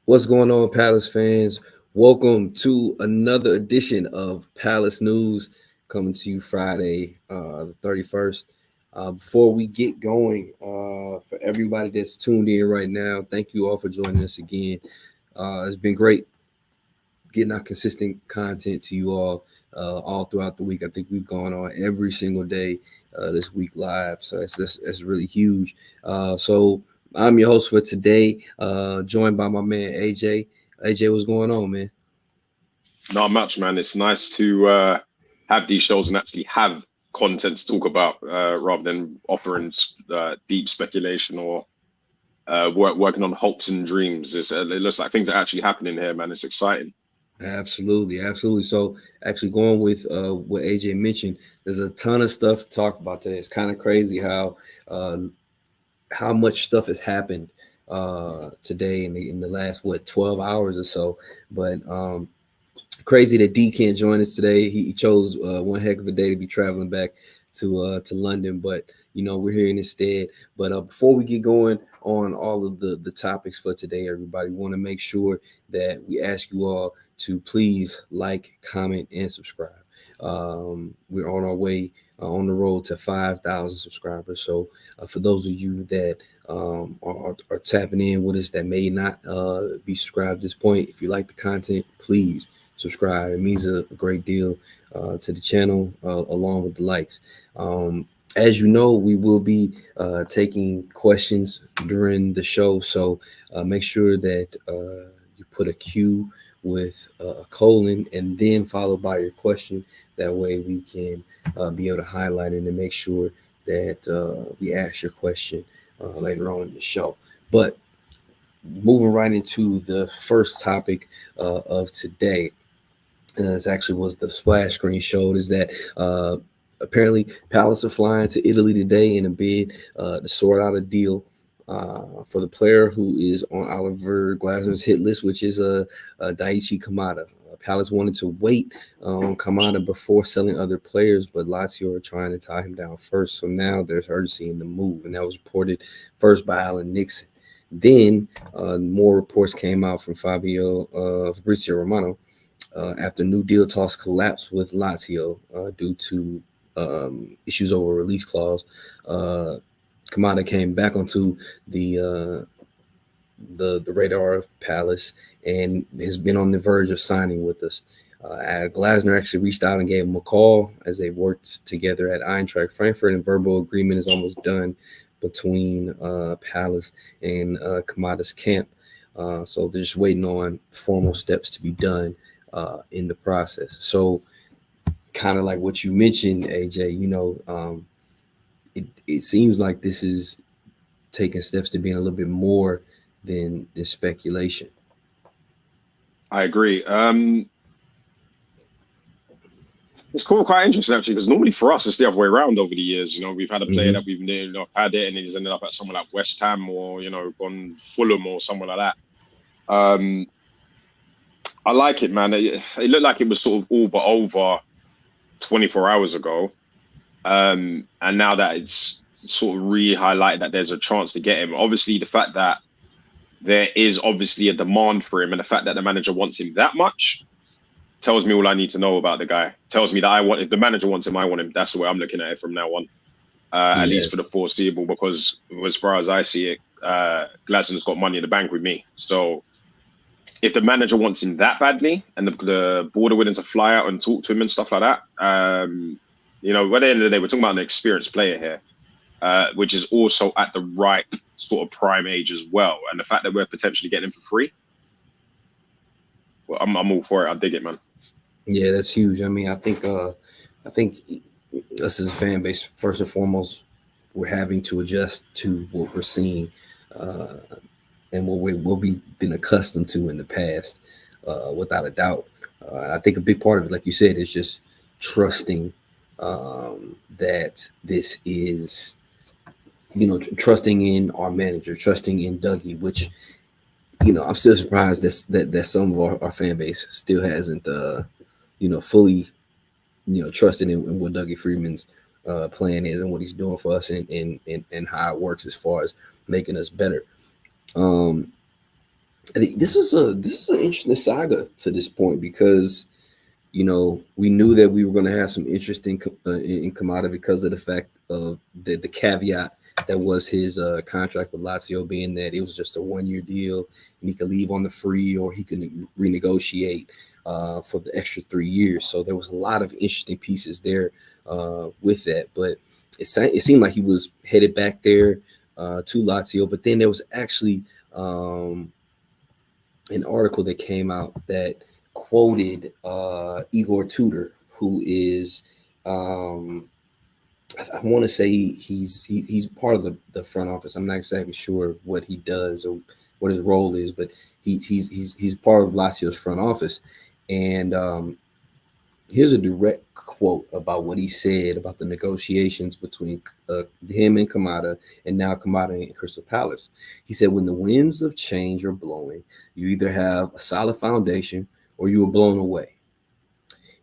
What's going on, Palace fans? Welcome to another edition of Palace News, coming to you Friday, the 31st. Before we get going, for everybody that's tuned in right now, thank you all for joining us again. It's been great getting our consistent content to you all throughout the week. I think we've gone on every single day this week live, so it's really huge. So I'm your host for today, joined by my man AJ. AJ, what's going on, man? Not much, man. It's nice to have these shows and actually have content to talk about rather than offering deep speculation or working on hopes and dreams. It looks like things are actually happening here, man. It's exciting. Absolutely, absolutely. So, actually, going with what AJ mentioned, there's a ton of stuff to talk about today. It's kind of crazy uh, how much stuff has happened today in the last 12 hours or so. But crazy that D can't join us today. He chose one heck of a day to be traveling back to London, but we're here instead. But before we get going on all of the topics for today, everybody, want to make sure that we ask you all to please like, comment, and subscribe. We're on our way on the road to 5,000 subscribers. So for those of you that are tapping in with us that may not be subscribed at this point, if you like the content, please subscribe. It means a great deal to the channel, along with the likes. As you know, we will be taking questions during the show, so make sure that you put a Q with a colon and then followed by your question. That way we can be able to highlight it and make sure that we ask your question later on in the show. But moving right into the first topic of today, this actually was the splash screen showed, is that apparently Palace are flying to Italy today in a bid to sort out a deal for the player who is on Oliver Glasner's hit list, which is Daichi Kamada. Palace wanted to wait on Kamada before selling other players, but Lazio are trying to tie him down first. So now there's urgency in the move, and that was reported first by Alan Nixon. Then more reports came out from Fabrizio Romano after new deal talks collapsed with Lazio due to issues over release clause. Uh, Kamada came back onto the radar of Palace and has been on the verge of signing with us. Glasner actually reached out and gave him a call as they worked together at Eintracht Frankfurt, and verbal agreement is almost done between Palace and Kamada's camp. So they're just waiting on formal steps to be done in the process. So, kind of like what you mentioned, AJ, it seems like this is taking steps to being a little bit more than speculation. I agree. It's quite interesting actually, because normally for us it's the other way around over the years. We've had a player Mm-hmm. that we've had it, and he's ended up at someone like West Ham or gone Fulham or somewhere like that. Um, I like it, man. It looked like it was sort of all but over 24 hours ago. And now that it's sort of re-highlighted that there's a chance to get him. Obviously, the fact that there is obviously a demand for him, and the fact that the manager wants him that much tells me all I need to know about the guy. Tells me that if the manager wants him, I want him. That's the way I'm looking at it from now on, at Yeah, least for the foreseeable. Because as far as I see it, Glaston's got money in the bank with me. So if the manager wants him that badly, and the board are willing to fly out and talk to him and stuff like that, at the end of the day, we're talking about an experienced player here, which is also at the right sort of prime age as well. And the fact that we're potentially getting him for free, well, I'm all for it. I dig it, man. yeah, that's huge. I mean, I think us as a fan base, first and foremost, we're having to adjust to what we're seeing uh, and what we've been accustomed to in the past, without a doubt. I think a big part of it, like you said, is just trusting that this is, trusting in our manager, trusting in Dougie, which, I'm still surprised that some of our fan base still hasn't, fully, trusted in what Dougie Freeman's plan is and what he's doing for us, and how it works as far as making us better. Um, I think this is an interesting saga to this point because we knew that we were going to have some interest in Kamada because of the fact of the caveat that was his contract with Lazio being that it was just a 1-year deal and he could leave on the free or he could renegotiate for the extra 3 years. So there was a lot of interesting pieces there with that, but it seemed like he was headed back there to Lazio. But then there was actually an article that came out that quoted Igor Tudor, who is I want to say he's part of the front office. I'm not exactly sure what he does or what his role is, but he's part of Lazio's front office. And here's a direct quote about what he said about the negotiations between him and Kamada, and now Kamada and Crystal Palace. He said, when the winds of change are blowing, you either have a solid foundation or you are blown away.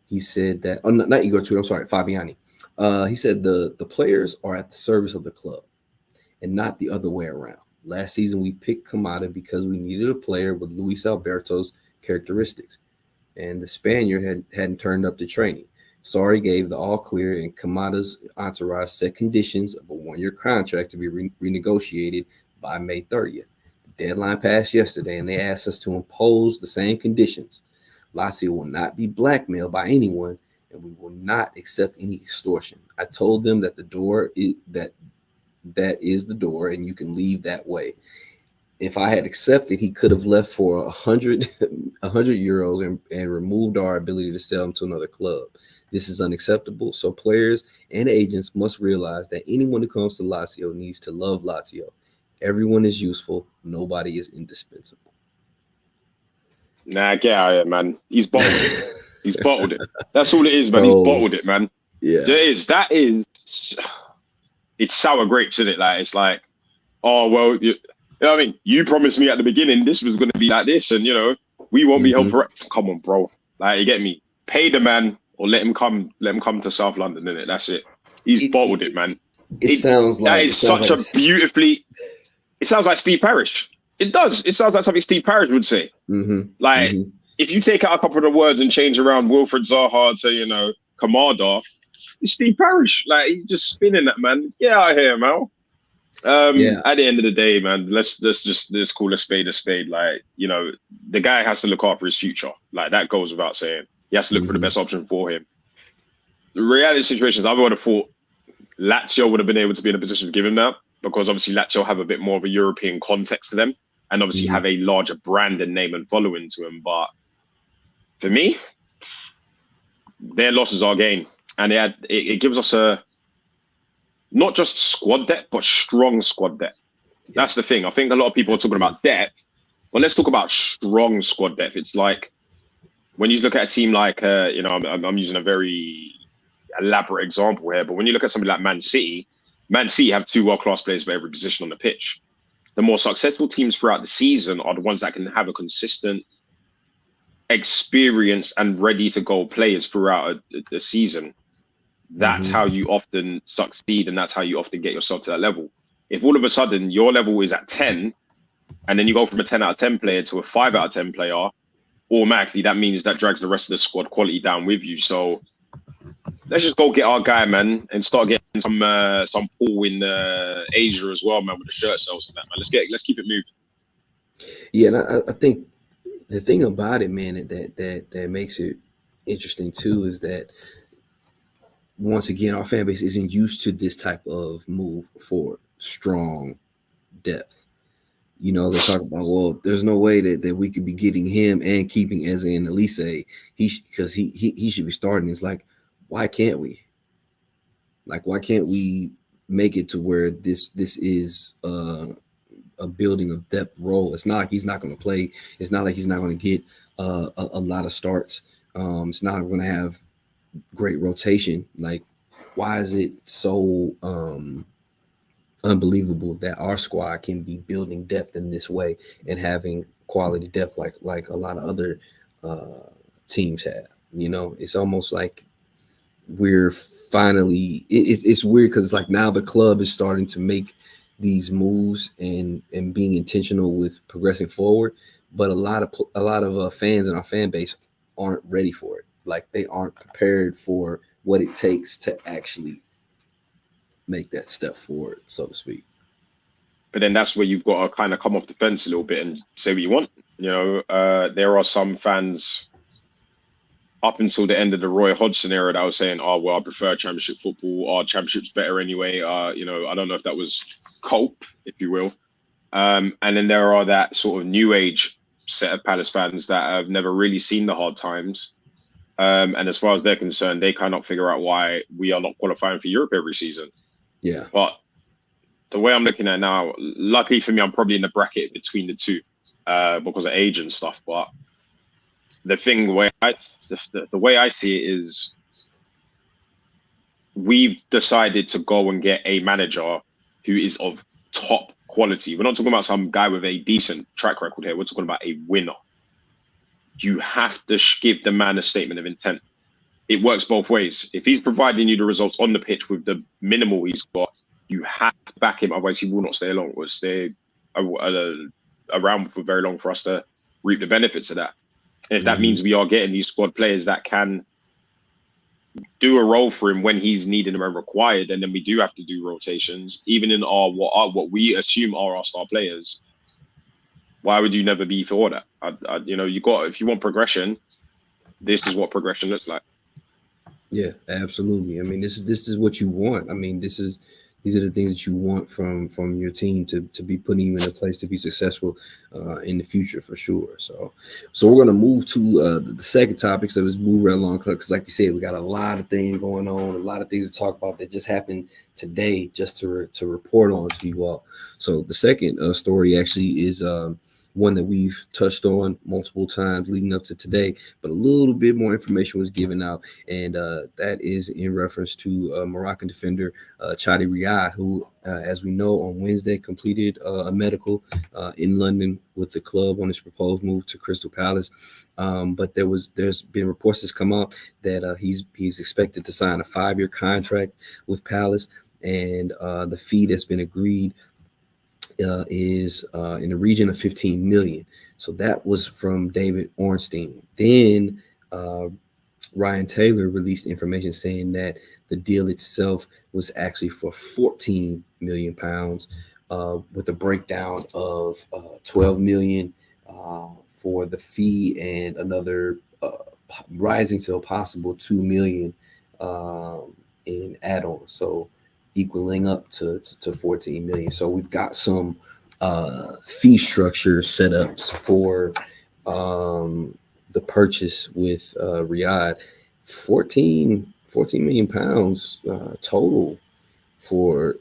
He said that, not Igor Tudor, I'm sorry, Fabiani. He said the players are at the service of the club and not the other way around. Last season, we picked Kamada because we needed a player with Luis Alberto's characteristics, and the Spaniard hadn't turned up to training. Sarri gave the all clear, and Kamada's entourage set conditions of a 1-year contract to be renegotiated by May 30th. The deadline passed yesterday, and they asked us to impose the same conditions. Lazio will not be blackmailed by anyone, and we will not accept any extortion. I told them that the door is that is the door, and you can leave that way. If I had accepted, he could have left for 100 euros and removed our ability to sell him to another club. This is unacceptable. So players and agents must realize that anyone who comes to Lazio needs to love Lazio. Everyone is useful. Nobody is indispensable. Nah, get out of here, man. He's bottled it. He's bottled it. That's all it is, man. He's bottled it, man. Yeah. That is, it's sour grapes, isn't it? Like, it's like, oh, well, you know what I mean? You promised me at the beginning this was going to be like this, and, we won't be held for it. Come on, bro. Like, you get me? Pay the man or let him come to South London, innit? That's it. He's bottled it, man. It sounds like... That is such a beautifully... It sounds like Steve Parish. It does. It sounds like something Steve Parish would say. If you take out a couple of the words and change around Wilfred Zaha to, Kamada, it's Steve Parish. Like, he's just spinning that, man. Get out of here, man. At the end of the day, man, let's call a spade a spade. Like, the guy has to look after his future. Like, that goes without saying. He has to look for the best option for him. The reality situations, I would have thought Lazio would have been able to be in a position to give him that, because obviously Lazio have a bit more of a European context to them, and obviously have a larger brand and name and following to him. But for me, their loss is our gain. And it gives us a not just squad depth, but strong squad depth. That's the thing. I think a lot of people are talking about depth, but let's talk about strong squad depth. It's like when you look at a team like, I'm using a very elaborate example here, but when you look at something like Man City have 2 world-class players for every position on the pitch. The more successful teams throughout the season are the ones that can have a consistent, experienced and ready-to-go players throughout the season. That's how you often succeed, and that's how you often get yourself to that level. If all of a sudden your level is at 10, and then you go from a 10 out of 10 player to a 5 out of 10 player, automatically that means that drags the rest of the squad quality down with you. So let's just go get our guy, man, and start getting some pool in Asia as well, man, with the shirt sales and that, man. Let's keep it moving. Yeah, and I think the thing about it, man, that makes it interesting too is that once again, our fan base isn't used to this type of move for strong depth. They talk about, well, there's no way that we could be getting him and keeping Eze and Elise because he should be starting. It's like, why can't we? Like, why can't we make it to where this is a building of depth role? It's not like he's not going to play. It's not like he's not going to get a lot of starts. It's not going to have great rotation. Like, why is it so unbelievable that our squad can be building depth in this way and having quality depth like a lot of other teams have? It's almost like we're finally it's weird because it's like now the club is starting to make these moves and being intentional with progressing forward, but a lot of fans in our fan base aren't ready for it. Like they aren't prepared for what it takes to actually make that step forward, so to speak. But then that's where you've got to kind of come off the fence a little bit and say what you want. There are some fans up until the end of the Roy Hodgson era that was saying, "Oh well, I prefer Championship football. Our Championship's better anyway." I don't know if that was cope, if you will. And then there are that sort of new age set of Palace fans that have never really seen the hard times. And as far as they're concerned, they cannot figure out why we are not qualifying for Europe every season. Yeah. But the way I'm looking at it now, luckily for me, I'm probably in the bracket between the two because of age and stuff. But the thing, the way I see it is we've decided to go and get a manager who is of top quality. We're not talking about some guy with a decent track record here. We're talking about a winner. You have to give the man a statement of intent. It works both ways. If he's providing you the results on the pitch with the minimal he's got, you have to back him. Otherwise, he will not stay along. Will stay around for very long for us to reap the benefits of that. And if that means we are getting these squad players that can do a role for him when he's needed and required, and then we do have to do rotations, even in what we assume are our star players. Why would you never be for that? If you want progression, this is what progression looks like. Yeah, absolutely. I mean, this is what you want. I mean, these are the things that you want from your team to be putting you in a place to be successful in the future for sure. So we're gonna move to the second topic. So let's move right along because, like you said, we got a lot of things going on, a lot of things to talk about that just happened today, just to report on to you all. So the second story actually is one that we've touched on multiple times leading up to today, but a little bit more information was given out, and that is in reference to Moroccan defender Chadi Riad, who, as we know, on Wednesday completed a medical in London with the club on his proposed move to Crystal Palace. But there's been reports that's come out that he's expected to sign a 5-year contract with Palace, and the fee that's been agreed is in the region of 15 million. So that was from David Ornstein. Then Ryan Taylor released information saying that the deal itself was actually for 14 million pounds, with a breakdown of 12 million for the fee and another rising to a possible 2 million in add-ons. So equaling up to 14 million. So we've got some fee structure setups for the purchase with Riad. 14 million pounds total for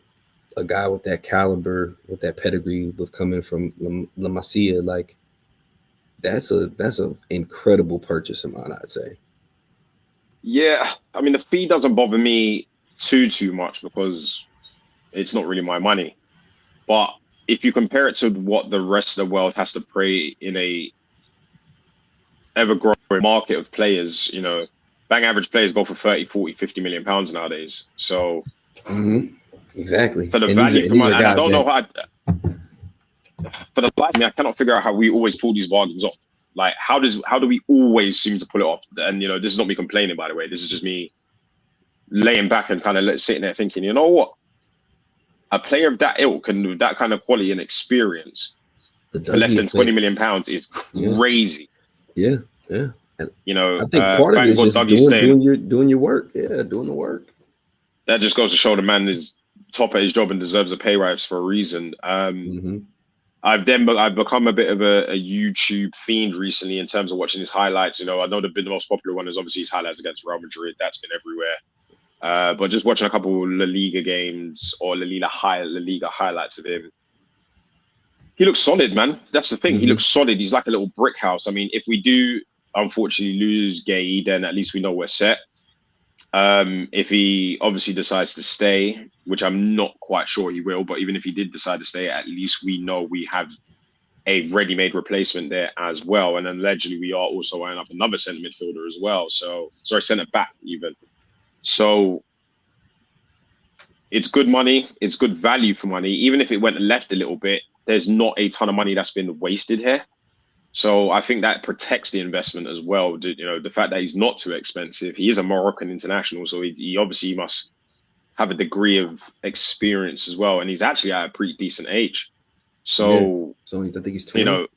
a guy with that caliber, with that pedigree, with coming from La Masia. Like that's an incredible purchase amount, I'd say. Yeah, I mean the fee doesn't bother me too much because it's not really my money. But if you compare it to what the rest of the world has to pay in a ever-growing market of players, bang average players go for 30, 40, 50 million pounds nowadays. So exactly. For the value for money, and I don't know how for the life of me, I cannot figure out how we always pull these bargains off. Like how do we always seem to pull it off? And this is not me complaining, by the way. This is just me laying back and kind of sitting there thinking, you know what? A player of that ilk and with that kind of quality and experience for less than 20 million pounds is crazy. Yeah. And, I think part of it is just doing your work. Yeah, doing the work. That just goes to show the man is top at his job and deserves a pay rise for a reason. I've become a bit of a YouTube fiend recently in terms of watching his highlights. I know the most popular one is obviously his highlights against Real Madrid. That's been everywhere. But just watching a couple La Liga games or La Liga highlights of him, he looks solid, man. That's the thing. He looks solid. He's like a little brick house. I mean, if we do unfortunately lose Gay, then at least we know we're set. If he obviously decides to stay, which I'm not quite sure he will, but even if he did decide to stay, at least we know we have a ready-made replacement there as well. And then allegedly we are also eyeing up another centre midfielder as well. So, sorry, centre back even. So it's good money. It's good value for money. Even if it went left a little bit, there's not a ton of money that's been wasted here. So I think that protects the investment as well. You know, the fact that he's not too expensive. He is a Moroccan international, so he obviously must have a degree of experience as well, and he's actually at a pretty decent age. Yeah. So So I think he's you 20. know,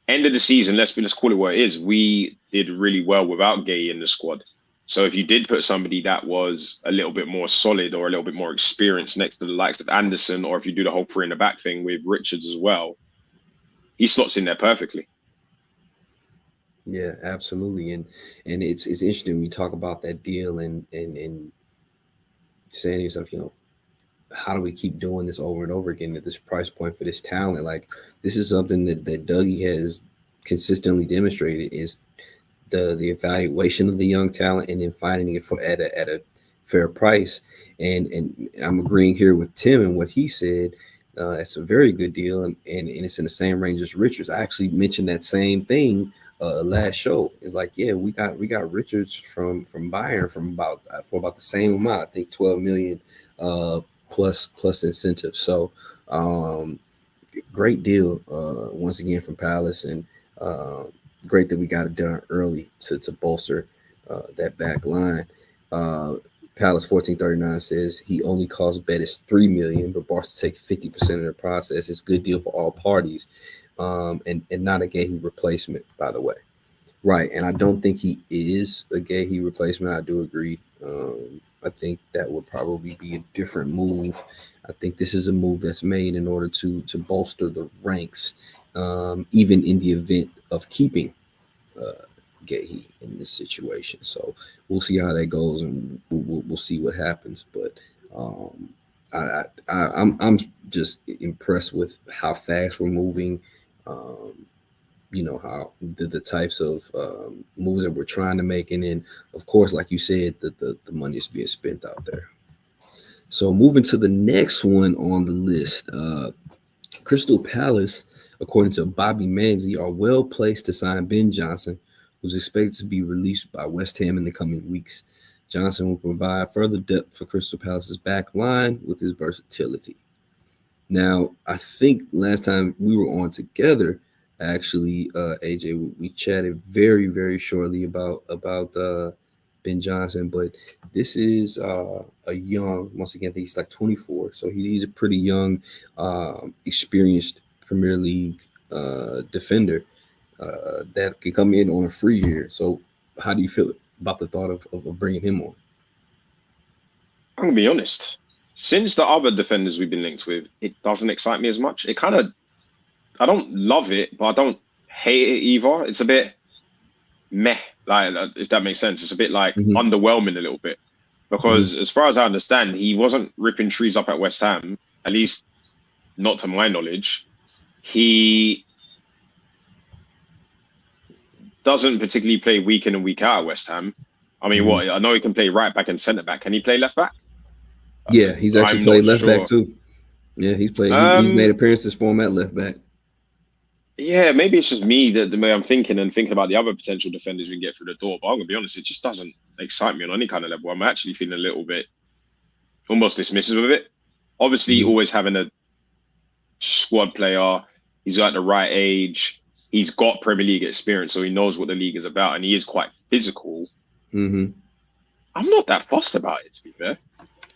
end of the season, let's call it what it is. We did really well without Gay in the squad. So if you did put somebody that was a little bit more solid or a little bit more experienced next to the likes of Anderson, or if you do the whole three in the back thing with Richards as well, he slots in there perfectly. Yeah, absolutely. And it's interesting we talk about that deal and saying to yourself, how do we keep doing this over and over again at this price point for this talent? Like this is something that Dougie has consistently demonstrated is the evaluation of the young talent and then finding it at a fair price. And I'm agreeing here with Tim and what he said. It's a very good deal, and it's in the same range as Richards. I actually mentioned that same thing last show. It's like, yeah, we got Richards from Bayern from about for about the same amount. I think 12 million uh, plus incentives. So great deal once again from Palace, and uh, great that we got it done early to bolster that back line. Uh, Palace 1439 says he only costs Betis 3 million, but Barca take 50% of the process. It's a good deal for all parties, and not a Gahey replacement, by the way. Right, and I don't think he is a Gahey replacement. I do agree. I think that would probably be a different move. I think this is a move that's made in order to bolster the ranks, even in the event of keeping uh, Gahey in this situation. So we'll see how that goes, and we'll see what happens. But um, I'm just impressed with how fast we're moving. Um, how the types of moves that we're trying to make, and then of course, like you said, the money is being spent out there. So moving to the next one on the list, Crystal Palace, according to Bobby Manzi, are well placed to sign Ben Johnson, who's expected to be released by West Ham in the coming weeks. Johnson will provide further depth for Crystal Palace's back line with his versatility. Now, I think last time we were on together, actually, AJ, we chatted very, very shortly about Ben Johnson, but this is a young. Once again, I think he's like 24, so he's a pretty young, experienced Premier League defender that can come in on a free here. So, how do you feel about the thought of bringing him on? I'm gonna be honest. Since the other defenders we've been linked with, it doesn't excite me as much. It kind of, I don't love it, but I don't hate it either. It's a bit meh, like if that makes sense. It's a bit like Mm-hmm. underwhelming a little bit Mm-hmm. because, as far as I understand, he wasn't ripping trees up at West Ham, at least not to my knowledge. He doesn't particularly play week in and week out at West Ham. I mean, Mm-hmm. what I know he can play right back and centre back. Can he play left back? Yeah, he's actually I'm not played left back sure. too. Yeah, he's made Um, appearances for him at left back. yeah, maybe it's just me that the way I'm thinking and thinking about the other potential defenders we can get through the door. But I'm gonna be honest, it just doesn't excite me on any kind of level. I'm actually feeling a little bit almost dismissive of it. Obviously, Mm-hmm. always having a squad player, he's at the right age, he's got Premier League experience, so he knows what the league is about, and he is quite physical. Mm-hmm. I'm not that fussed about it, to be fair.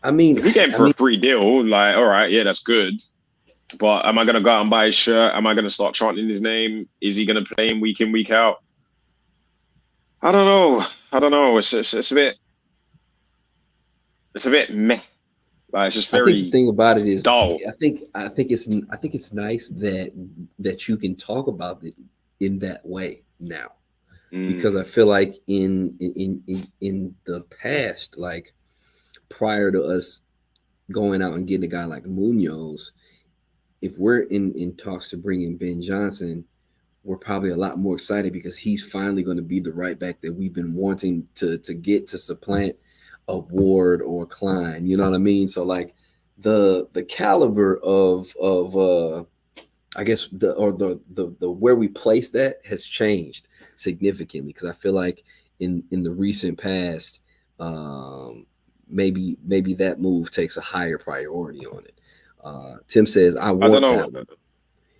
I mean, If we get him I for a mean, free deal, like, all right, yeah, that's good. But am I going to go out and buy his shirt? Am I going to start chanting his name? Is he going to play him week in, week out? I don't know. I don't know. It's a bit meh. Like, it's just I think the very thing about it is, dull. I think it's nice that you can talk about it in that way now, Mm, because I feel like in the past, like prior to us going out and getting a guy like Munoz, if we're in talks to bring in Ben Johnson, we're probably a lot more excited because he's finally going to be the right back that we've been wanting to get to supplant a Ward or Klein. You know what I mean? So like the caliber of I guess the where we place that has changed significantly, because I feel like in the recent past, maybe that move takes a higher priority on it. Tim says I I don't want know. that one.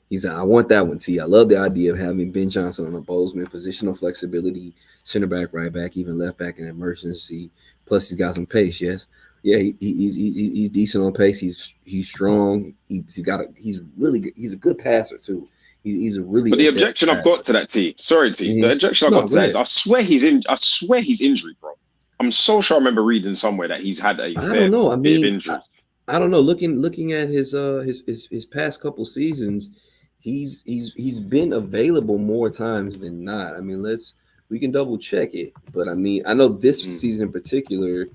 He said, I want that one, T. I love the idea of having Ben Johnson on a Bozeman, positional flexibility, center back, right back, even left back in emergency. Plus, he's got some pace. Yes, yeah, he's decent on pace. He's strong. He's really good. He's a good passer too. He's a really But the adept objection I've passer. got to that, T. Sorry, T. The Mm-hmm. objection I've No, got to go that is ahead. I swear he's in. I swear he's injured, bro. I'm so sure I remember reading somewhere that he's had a I fair don't know. I bit of mean, injuries. I don't know. Looking at his past couple seasons, he's been available more times than not. I mean, we can double check it, but I mean, I know this Mm. season in particular,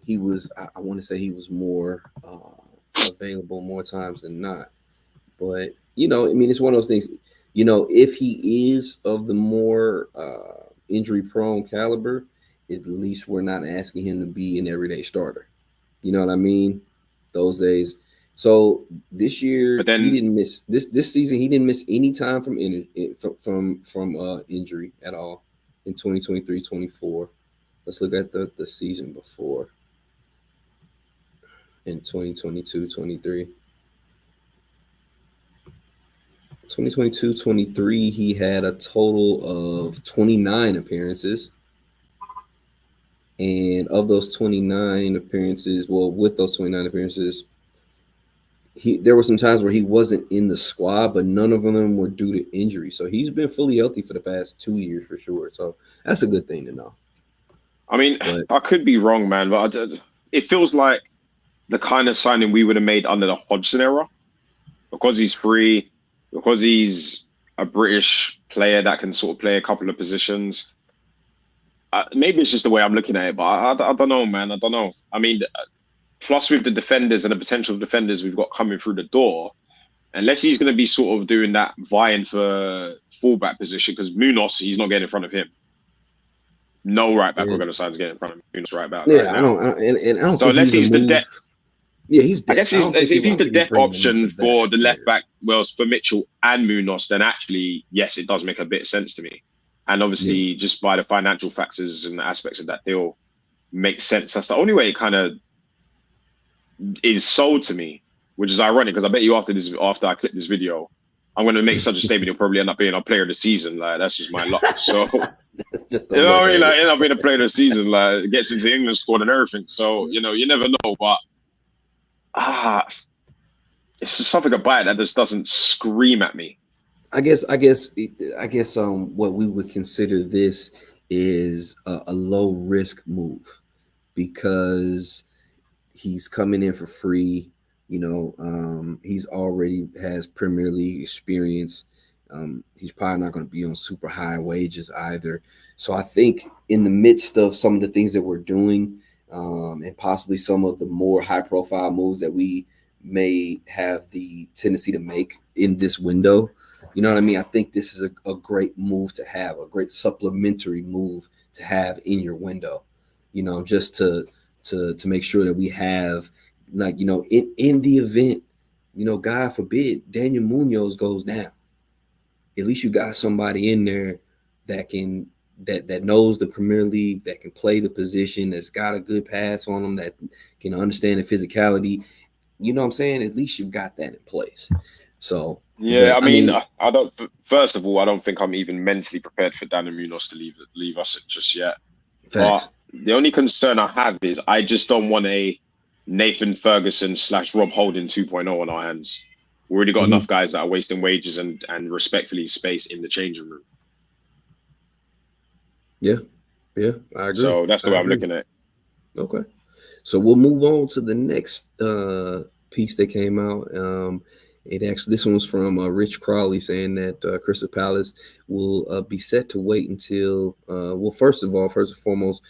he was. I want to say he was more available more times than not. But I mean, it's one of those things. If he is of the more injury prone caliber, at least we're not asking him to be an everyday starter. You know what I mean? Those days. So this year But he then, didn't miss this season. He didn't miss any time from injury at all in 2023-24. Let's look at the season before in 2022-23. 2022-23, he had a total of 29 appearances. And of those 29 appearances, well, with those 29 appearances, there were some times where he wasn't in the squad, but none of them were due to injury. So he's been fully healthy for the past 2 years for sure. So that's a good thing to know. I mean, But I could be wrong, man, but it feels like the kind of signing we would have made under the Hodgson era, because he's free, because he's a British player that can sort of play a couple of positions. Maybe it's just the way I'm looking at it, but I don't know, man. I don't know. I mean, plus with the defenders and the potential defenders we've got coming through the door, unless he's going to be sort of doing that vying for fullback position, because Munoz, he's not getting in front of him. No right back we're going to sign is getting in front of Munoz right back right yeah, now. and I don't So think unless he's a he's the move. depth, Yeah, he's I depth. guess if he's the depth bringing him in option for for that. the left back, well, for Mitchell and Munoz, then actually, yes, it does make a bit of sense to me. And obviously, Yeah. just by the financial factors and the aspects of that deal, makes sense. That's the only way it kind of is sold to me, which is ironic because I bet you after I clip this video, I'm going to make such a statement. He'll probably end up being our player of the season. Like that's just my luck. So Just you know what I mean? at Like it. end up being a player of the season. Like gets into the England squad and everything. So you never know. But it's just something about it that just doesn't scream at me. I guess what we would consider this is a low risk move because he's coming in for free. He's already has Premier League experience. He's probably not going to be on super high wages either. So I think in the midst of some of the things that we're doing, and possibly some of the more high profile moves that we may have the tendency to make in this window, you know what I mean? I think this is a great move to have, a great supplementary move to have in your window, just to make sure that we have, like, in the event, God forbid, Daniel Munoz goes down. At least you got somebody in there that can that knows the Premier League, that can play the position, that's got a good pass on them, that can understand the physicality. You know what I'm saying? At least you've got that in place. So, Yeah, but I I mean, mean, I don't. First of all, I don't think I'm even mentally prepared for Daniel Munoz to leave us just yet. But facts. the only concern I have is I just don't want a Nathan Ferguson / Rob Holding 2.0 on our hands. We already got Mm-hmm. enough guys that are wasting wages and respectfully space in the changing room. Yeah, I agree. So that's the I way I'm agree. looking at it. Okay. So we'll move on to the next piece that came out. This one was from Rich Crawley saying that Crystal Palace will be set to wait until. First and foremost,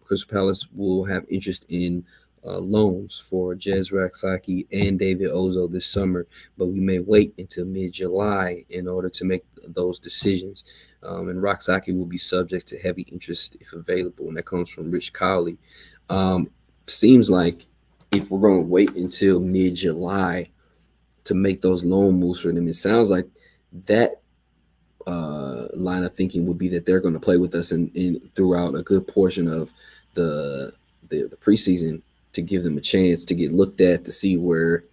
Crystal Palace will have interest in loans for Jez Raksaki and David Ozo this summer, but we may wait until mid-July in order to make those decisions. And Raksaki will be subject to heavy interest if available, and that comes from Rich Cowley. Seems like if we're going to wait until mid-July to make those loan moves for them, it sounds like that line of thinking would be that they're going to play with us in throughout a good portion of the preseason to give them a chance to get looked at, to see where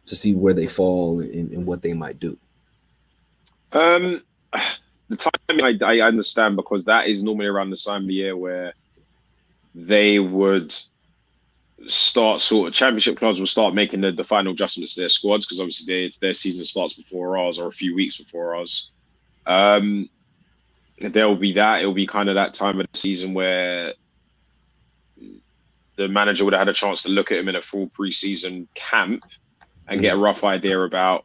to see where they fall and what they might do. Um, the timing I understand because that is normally around the time of the year where they would start sort of championship clubs will start making the final adjustments to their squads because obviously their season starts before ours or a few weeks before ours. There'll be that. It'll be kind of that time of the season where the manager would have had a chance to look at him in a full preseason camp and get a rough idea about,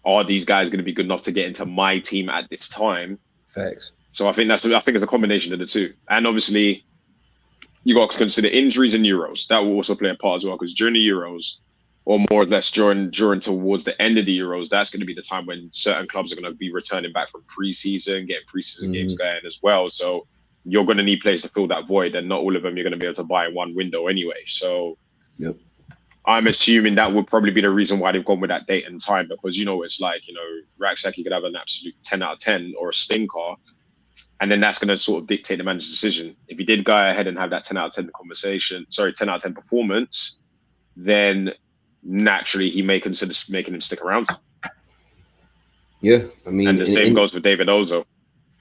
are these guys going to be good enough to get into my team at this time? Facts. So I think it's a combination of the two. And obviously you got to consider injuries and Euros. That will also play a part as well, because during the Euros, or more or less during towards the end of the Euros, that's going to be the time when certain clubs are going to be returning back from preseason, getting preseason games going as well. So you're going to need players to fill that void, and not all of them you're going to be able to buy in one window anyway. So I'm assuming that would probably be the reason why they've gone with that date and time, because it's like, Raksaki could have an absolute 10 out of 10 or a stinker, and then that's going to sort of dictate the manager's decision. If he did go ahead and have that 10 out of 10 10 out of 10 performance, then naturally he may consider making him stick around. Yeah, I mean, and the same goes with David Ozo.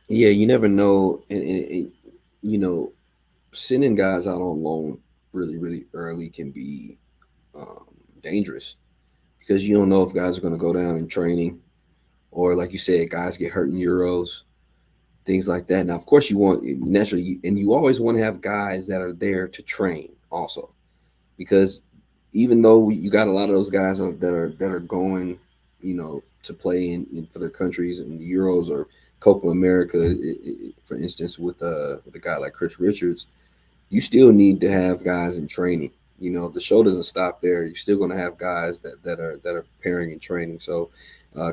Yeah, you never know, and sending guys out on loan really, really early can be dangerous, because you don't know if guys are going to go down in training, or like you said, guys get hurt in Euros, things like that. Now, of course, you want naturally, and you always want to have guys that are there to train also, because even though you got a lot of those guys that are going, to play in for their countries in the Euros or Copa America, for instance, with a guy like Chris Richards, you still need to have guys in training. The show doesn't stop there. You're still going to have guys that are preparing and training. So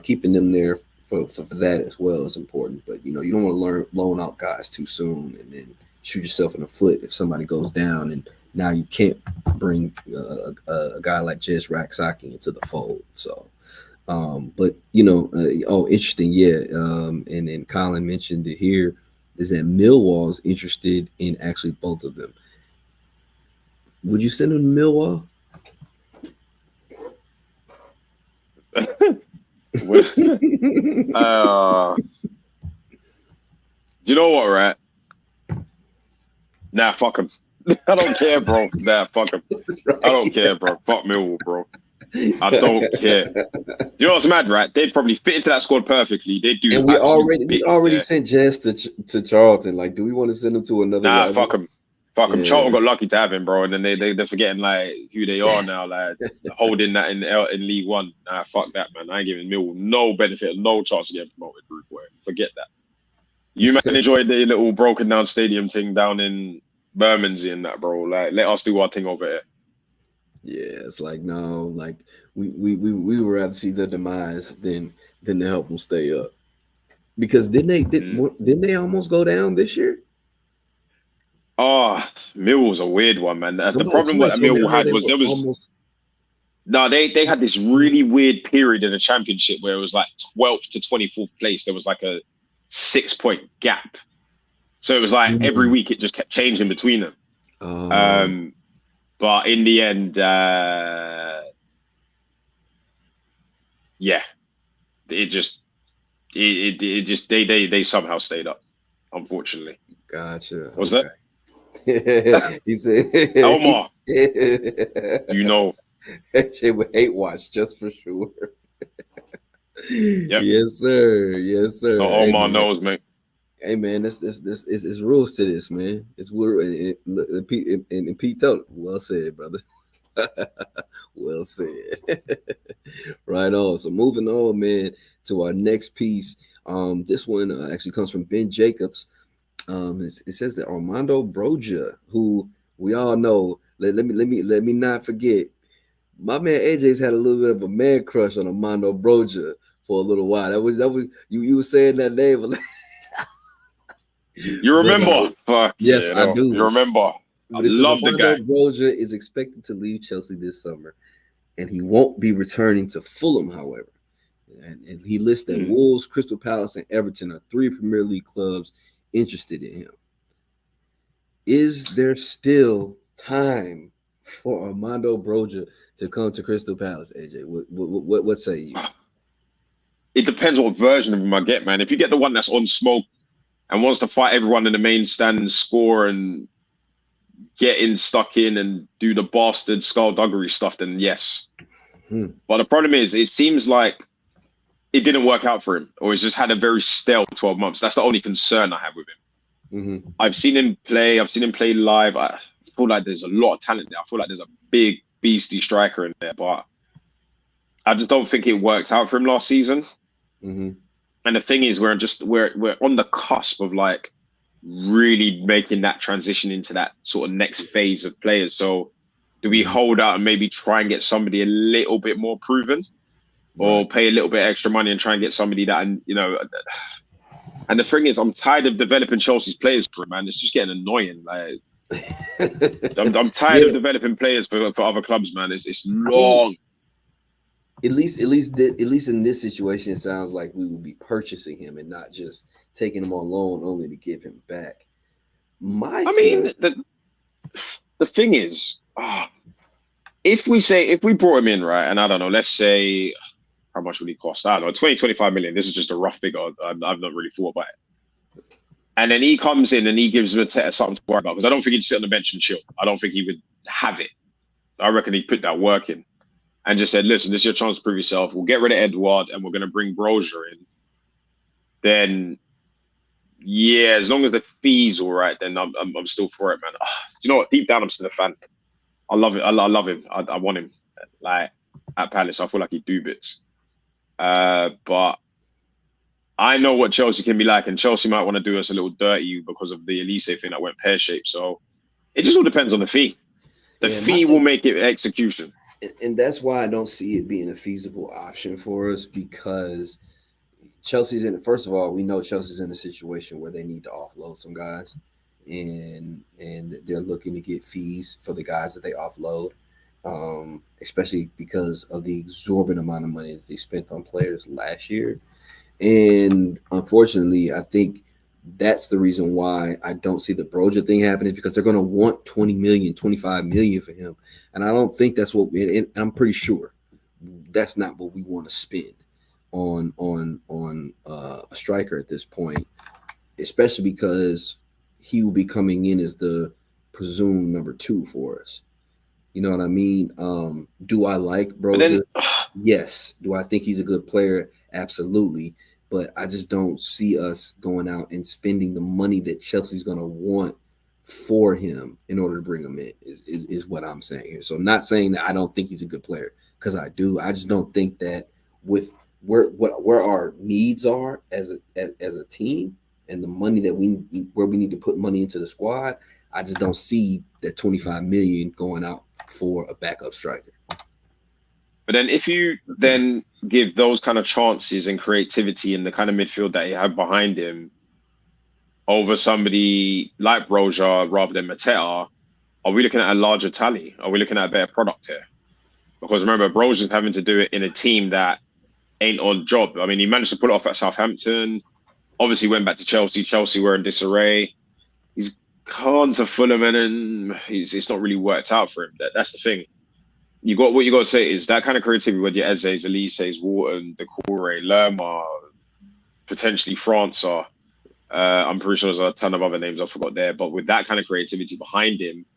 keeping them there for that as well is important. But you don't want to loan out guys too soon and then shoot yourself in the foot if somebody goes down and now you can't bring a guy like Jez Raksaki into the fold. So, but interesting, yeah. And then Colin mentioned it here, is that Millwall's interested in actually both of them. Would you send him to Millwall? Do you know what, right? Nah, fuck him. I don't care, bro. Nah, fuck him. I don't care, bro. Fuck Millwall, bro. I don't care. Do you know what's mad, right? They'd probably fit into that squad perfectly. They do. And we already sent Jess to Charlton. Like, do we want to send him to another? Nah, fuck him. Fuck him. Charlton got lucky to have him, bro. And then they're forgetting like who they are now, like holding that in League One. Nah, fuck that, man. I ain't giving Millwall no benefit, no chance to get promoted. Group way. Forget that. You might enjoy the little broken down stadium thing down in Bermondsey and that, bro. Like, let us do our thing over here. Yeah, it's like, no, like we would rather see their demise than to help them stay up. Because didn't they almost go down this year? Oh, Millwall's a weird one, man. The problem that Millwall had was there was almost... No, they had this really weird period in the championship where it was like 12th to 24th place. There was like a 6-point gap. So it was like every week it just kept changing between them. But in the end, they somehow stayed up, unfortunately. Gotcha. What's that? He said, Elmar, they would hate watch just for sure. Yep. Yes, sir. Omar knows, man. Hey, man, this is rules to this, man. It's and Pete told it. Well said, brother. Well said. Right on. So moving on, man, to our next piece. This one actually comes from Ben Jacobs. It says that Armando Broja, who we all know, let me not forget, my man AJ's had a little bit of a man crush on Armando Broja for a little while. That was you were saying that name. You remember? Yes, I do. You remember? I love the guy. Broja is expected to leave Chelsea this summer, and he won't be returning to Fulham, however. And he lists that Wolves, Crystal Palace, and Everton are 3 Premier League clubs interested in him. Is there still time for Armando Broja to come to Crystal Palace, AJ? What say you? It depends what version of him I get, man. If you get the one that's on smoke and wants to fight everyone in the main stand and score and get in, stuck in, and do the bastard skullduggery stuff, then yes. But the problem is, it seems like it didn't work out for him, or he's just had a very stale 12 months. That's the only concern I have with him. I've seen him play. I've seen him play live. I feel like there's a lot of talent there. I feel like there's a big beastie striker in there, but I just don't think it worked out for him last season. And the thing is, we're on the cusp of like really making that transition into that sort of next phase of players. So do we hold out and maybe try and get somebody a little bit more proven, or pay a little bit extra money and try and get somebody that, and and the thing is, I'm tired of developing Chelsea's players for him, man. It's just getting annoying. Like I'm tired of developing players for other clubs, man. It's long. At least in this situation, it sounds like we would be purchasing him and not just taking him on loan only to give him back. The thing is, if we brought him in, right, and I don't know, let's say, how much would he cost? I don't know, 25 million. This is just a rough figure. I've not really thought about it. And then he comes in and he gives Mateta something to worry about, because I don't think he'd sit on the bench and chill. I don't think he would have it. I reckon he'd put that work in and just said, listen, this is your chance to prove yourself. We'll get rid of Edouard and we're going to bring Broja in. Then, yeah, as long as the fee's all right, then I'm still for it, man. Do you know what? Deep down, I'm still a fan. I love it. I love him. I want him. Like, at Palace, I feel like he'd do bits. But I know what Chelsea can be like, and Chelsea might want to do us a little dirty because of the Elise thing that went pear-shaped. So it just all depends on the fee. The fee will make it execution. And that's why I don't see it being a feasible option for us, because Chelsea's in, first of all, we know Chelsea's in a situation where they need to offload some guys, and they're looking to get fees for the guys that they offload, especially because of the exorbitant amount of money that they spent on players last year. And unfortunately, I think that's the reason why I don't see the Broja thing happening, because they're going to want 20 million, 25 million for him. And I don't think that's what, and I'm pretty sure that's not what we want to spend on a striker at this point, especially because he will be coming in as the presumed number 2 for us. You know what I mean? Do I like Broja? Yes. Do I think he's a good player? Absolutely. But I just don't see us going out and spending the money that Chelsea's going to want for him in order to bring him in is what I'm saying here. So I'm not saying that I don't think he's a good player, because I do. I just don't think that with where our needs are as a team and the money that where we need to put money into the squad, I just don't see that 25 million going out for a backup striker. But then if you then give those kind of chances and creativity in the kind of midfield that you have behind him over somebody like Broja rather than Mateta, are we looking at a larger tally? Are we looking at a better product here? Because remember, Broja's having to do it in a team that ain't on job. I mean, he managed to pull it off at Southampton. Obviously went back to Chelsea. Chelsea were in disarray. He's gone to Fulham and it's not really worked out for him. That's the thing. What you got to say is that kind of creativity with your Eze's, Elise's, Wharton, Doucouré, Lerma, potentially França. I'm pretty sure there's a ton of other names I forgot there. But with that kind of creativity behind him,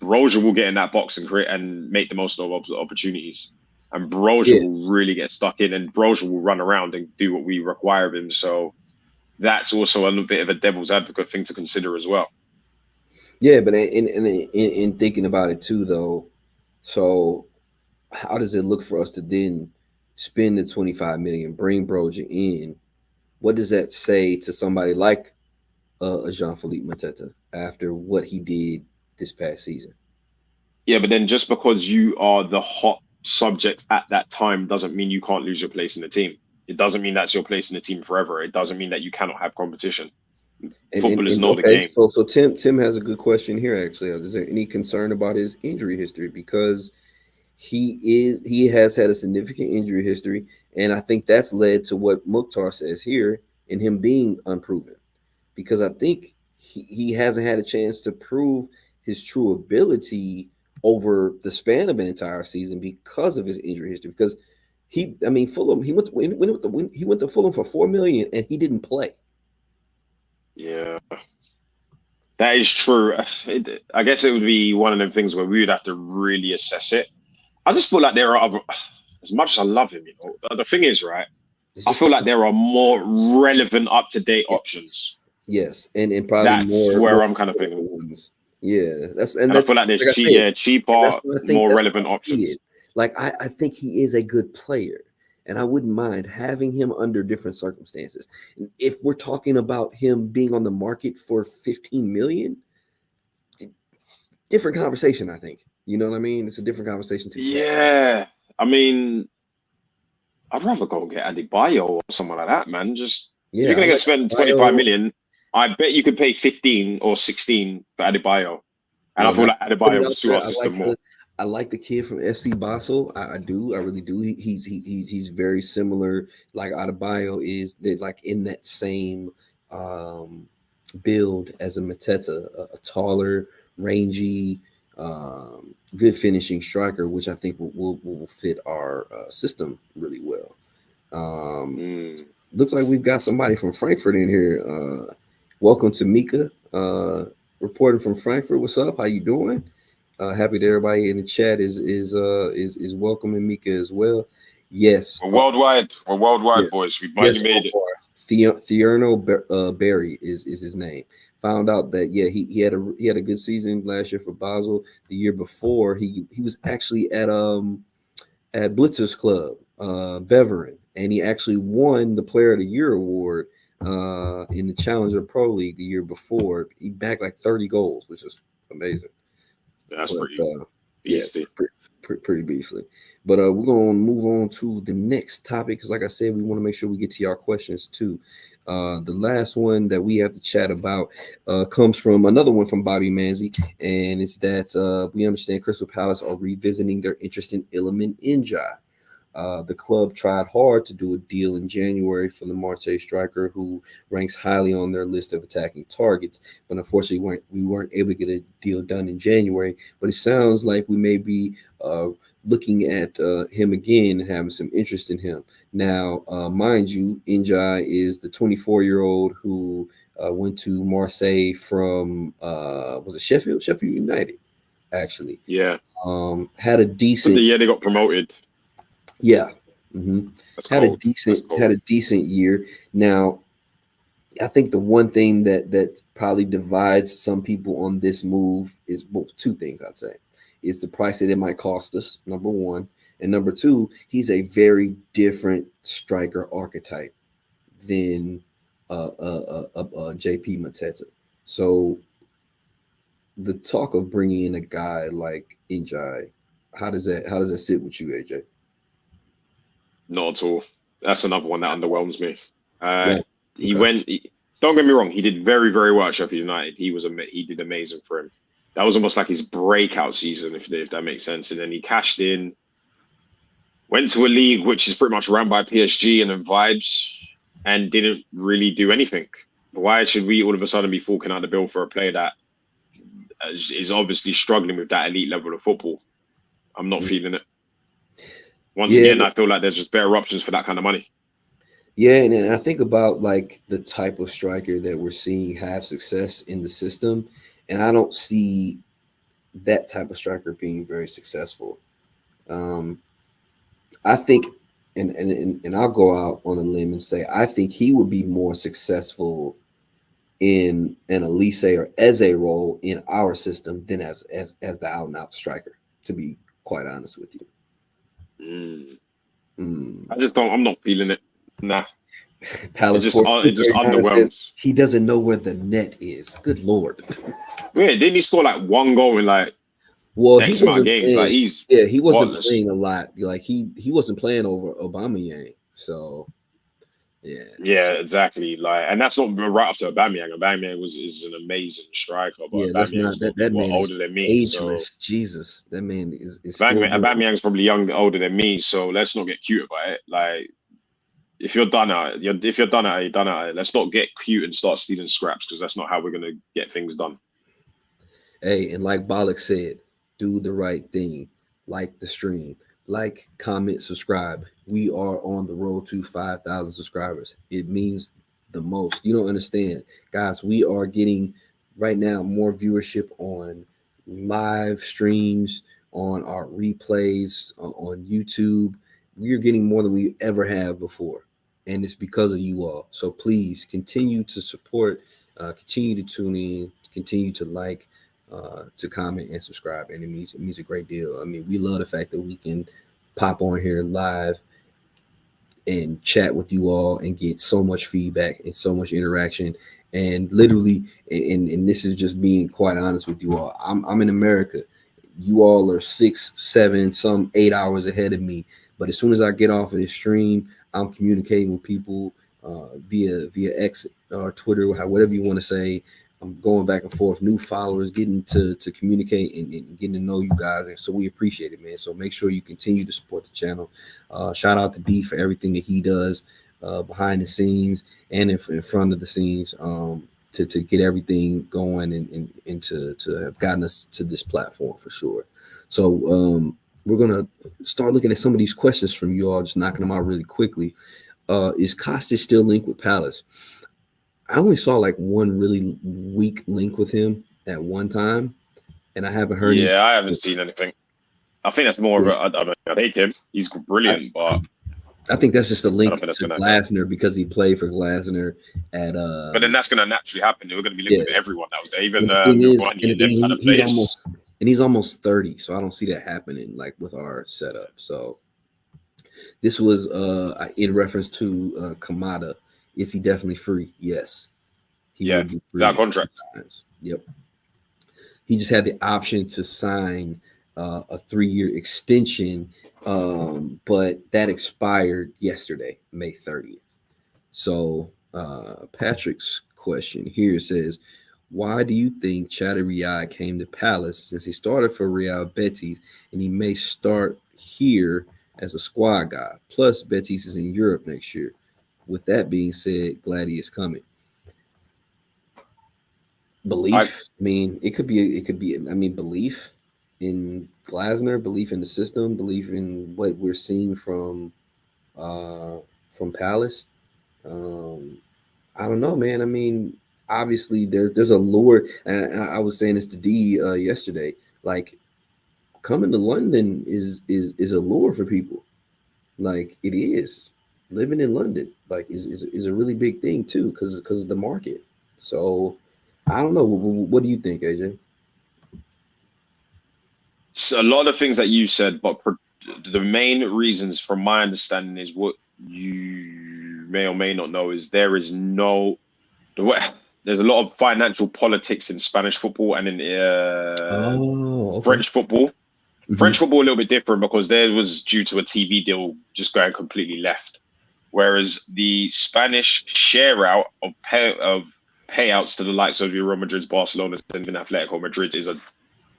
Broja will get in that box and create and make the most of opportunities. And Broja will really get stuck in, and Broja will run around and do what we require of him. So that's also a little bit of a devil's advocate thing to consider as well. Yeah, but in thinking about it too, though, so how does it look for us to then spend the 25 million, bring Broja in? What does that say to somebody like Jean-Philippe Mateta after what he did this past season? Yeah, but then just because you are the hot subject at that time doesn't mean you can't lose your place in the team. It doesn't mean that's your place in the team forever. It doesn't mean that you cannot have competition. Footballers know the game. So Tim has a good question here, actually. Is there any concern about his injury history? Because he has had a significant injury history, and I think that's led to what Mukhtar says here in him being unproven. Because I think he hasn't had a chance to prove his true ability over the span of an entire season because of his injury history. Because Fulham, he went to Fulham for $4 million and he didn't play. Yeah, that is true. I guess it would be one of them things where we would have to really assess it. I just feel like there are other, as much as I love him, the thing is, right? It's I just feel like there are more relevant, up to date options. yes, and probably That's more where I'm kind of thinking. ones. Yeah, And I feel like there's like I said, and cheaper, more that's relevant what I see options. it. Like I think he is a good player, and I wouldn't mind having him under different circumstances. If we're talking about him being on the market for 15 million, different conversation. I think you know what I mean. It's a different conversation to be had. Yeah, I mean, I'd rather go and get Adebayo or someone like that, man. Just if you're Yeah, I gonna get like spent 25 Bio. million, I bet you could pay 15 or 16 for Adebayo. And I Yeah, feel now like put it Adebayo would out suit there. our system more. I like the kid from FC Basel. I do. I really do. He's very similar. Like Adebayo is that like in that same um, build as a Mateta, a taller, rangy, good finishing striker, which I think will fit our system really well. Um, Mm. Looks like we've got somebody from Frankfurt in here. Welcome to Mika, reporting from Frankfurt. What's up? How you doing? Happy that everybody in the chat is welcoming Mika as well. Yes, We're worldwide. We're worldwide, yes, boys. We finally yes. So made it. far, Thierno Berry is his name. Found out that he had a good season last year for Basel. The year before, he was actually at Blitzer's Club, Beveren, and he actually won the Player of the Year award in the Challenger Pro League the year before. He backed like 30 goals, which is amazing. That's But pretty yeah, it's beastly. pretty beastly. But we're gonna move on to the next topic because, like I said, we want to make sure we get to your questions too. The last one that we have to chat about comes from another one from Bobby Manzi, and it's that we understand Crystal Palace are revisiting their interest in Iliman Njai. The club tried hard to do a deal in January for the Marseille striker, who ranks highly on their list of attacking targets. But unfortunately, we weren't able to get a deal done in January. But it sounds like we may be looking at him again and having some interest in him. Now, mind you, Njai is the 24-year-old who went to Marseille from was it Sheffield United, actually. Yeah. Had a But decent yeah, they got promoted. yeah. hmm That's Had a cold. That's cold. decent year. Now, I think the one thing that probably divides some people on this move is, well, two things I'd say is the price that it might cost us. Number one, and number two, he's a very different striker archetype than JP Mateta. So the talk of bringing in a guy like Injai, how does that sit with you, AJ? Not at all. That's another one that underwhelms me. Uh, Yeah. he Okay. went. Don't get me wrong. He did very, very well at Sheffield United. He did amazing for him. That was almost like his breakout season, if that makes sense. And then he cashed in, went to a league which is pretty much run by PSG and then vibes, and didn't really do anything. Why should we all of a sudden be forking out the bill for a player that is obviously struggling with that elite level of football? I'm not feeling it. Once Yeah, again, I feel like there's just better options for that kind of money. yeah, and I think about like the type of striker that we're seeing have success in the system, and I don't see that type of striker being very successful. Um, I think, and I'll go out on a limb and say I think he would be more successful in an Elise or Eze role in our system than as the out and out striker. To be quite honest with you. Mm. Mm. I just don't. I'm not feeling it. Nah, Palace it just 1439 says underwhelms. he doesn't know where the net is. Good lord. Yeah, didn't he score like one goal in like Well, he X amount of wasn't games? Like playing. he's Yeah, he wasn't spotless. playing a lot. Like he wasn't playing over Aubameyang. So yeah. Yeah, So exactly. Like, and that's not right after Aubameyang. Aubameyang is an amazing striker, but yeah, let's Aubameyang's not that man older is than me. So ageless. Jesus, that man is still doing. Aubameyang's probably older than me. So let's not get cute about it. Like, if you're done at it, if you're done at it, you're done at it. Let's not get cute and start stealing scraps because that's not how we're gonna get things done. Hey, and like Bollock said, do the right thing. Like the stream, like, comment, subscribe. We are on the road to 5,000 subscribers. It means the most. You don't understand, guys. We are getting right now more viewership on live streams, on our replays on YouTube. We are getting more than we ever have before, and it's because of you all. So please continue to support, continue to tune in, continue to like, to comment and subscribe, and it means a great deal. I mean, we love the fact that we can pop on here live and chat with you all and get so much feedback and so much interaction. And literally, and this is just being quite honest with you all. I'm in America. You all are 6, 7, some 8 hours ahead of me. But as soon as I get off of this stream, I'm communicating with people via X or Twitter, whatever you want to say. I'm going back and forth, new followers, getting to communicate and getting to know you guys. And so we appreciate it, man. So make sure you continue to support the channel. Shout out to D for everything that he does behind the scenes and in front of the scenes, to get everything going and to have gotten us to this platform for sure. So we're going to start looking at some of these questions from you all, just knocking them out really quickly. Is Kostic still linked with Palace? I only saw like one really weak link with him at one time, and I haven't heard. Yeah, I haven't seen anything. I think that's more of a. I hate him. He's brilliant, but I think that's just a link to Glasner because he played for Glasner at. But then that's going to naturally happen. We're going to be linked with everyone that was there. Even he's almost 30, so I don't see that happening like with our setup. So this was in reference to Kamada. Is he definitely free? Yes. He would be free. That contract. Yep. He just had the option to sign a 3-year extension, but that expired yesterday, May 30th. So Patrick's question here says, why do you think Chadi Riad came to Palace since he started for Real Betis and he may start here as a squad guy? Plus, Betis is in Europe next year. With that being said, glad he is coming. Belief. I mean, it could be. I mean, belief in Glasner, belief in the system, belief in what we're seeing from Palace. I don't know, man. I mean, obviously there's a lure, and I was saying this to D yesterday. Like, coming to London is a lure for people. Like, it is. Living in London is a really big thing too, because of the market. So I don't know. What do you think, AJ? So a lot of things that you said, but the main reasons, from my understanding, is what you may or may not know is there's a lot of financial politics in Spanish football and in French football. Mm-hmm. French football a little bit different because there was due to a TV deal just going completely left. Whereas the Spanish share out of payouts to the likes of Real Madrid, Barcelona, and Atletico Madrid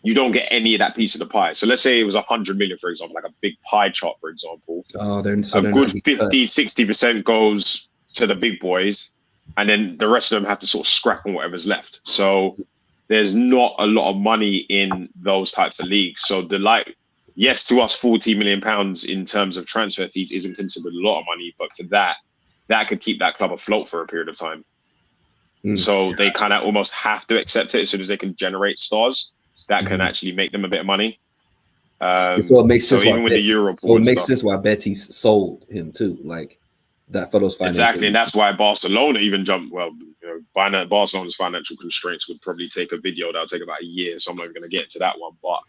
you don't get any of that piece of the pie. So let's say it was 100 million, for example, like a big pie chart, for example. Oh, a good 50-60% goes to the big boys, and then the rest of them have to sort of scrap on whatever's left. So there's not a lot of money in those types of leagues. So yes, to us, £40 million in terms of transfer fees isn't considered a lot of money, but for that could keep that club afloat for a period of time. So they kind of almost have to accept it as soon as they can generate stars. That can actually make them a bit of money. So it makes sense. Even with the Euro, so it makes sense why Betis sold him too, like that for those financial. Exactly, and that's why Barcelona even jumped. Well, Barcelona's financial constraints would probably take a video that'll take about a year, so I'm not even going to get into that one. But